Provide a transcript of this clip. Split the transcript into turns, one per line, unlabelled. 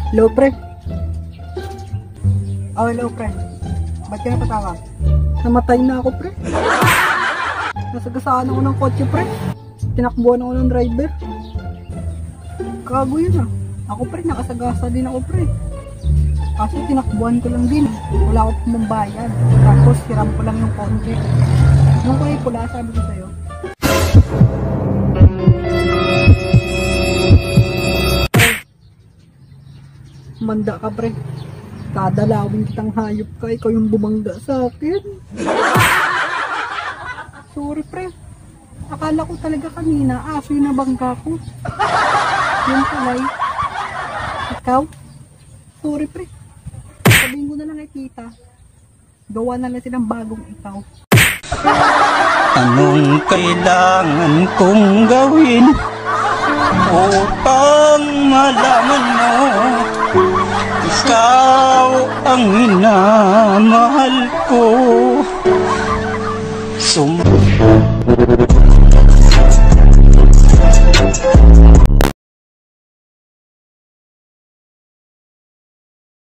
Hello, pre. Oh, hello, pre. Ba't ka napatawag? Namatay na ako, pre. Nasagasaan ako ng kotse, pre. Tinakbuhan ako ng driver. Gago yun ah. Ako, pre, nakasagasa din ako, pre. Kaso tinakbuhan ko lang din. Wala ako pumambayad. Tapos hiram ko lang yung konti. Nung kayo pula, sabi ko sa'yo. Manda ka, pre. Dadalawin kitang hayop ka. Ikaw yung bumangga sa akin. Sorry, pre. Akala ko talaga kanina aso yung nabangga ko. Yung palay. Ikaw? Sorry, pre. Sabihin ko na lang kay tita. Gawa na lang silang bagong ikaw.
Anong kailangan kong gawin upang malaman mo ikaw ang minamahal ko?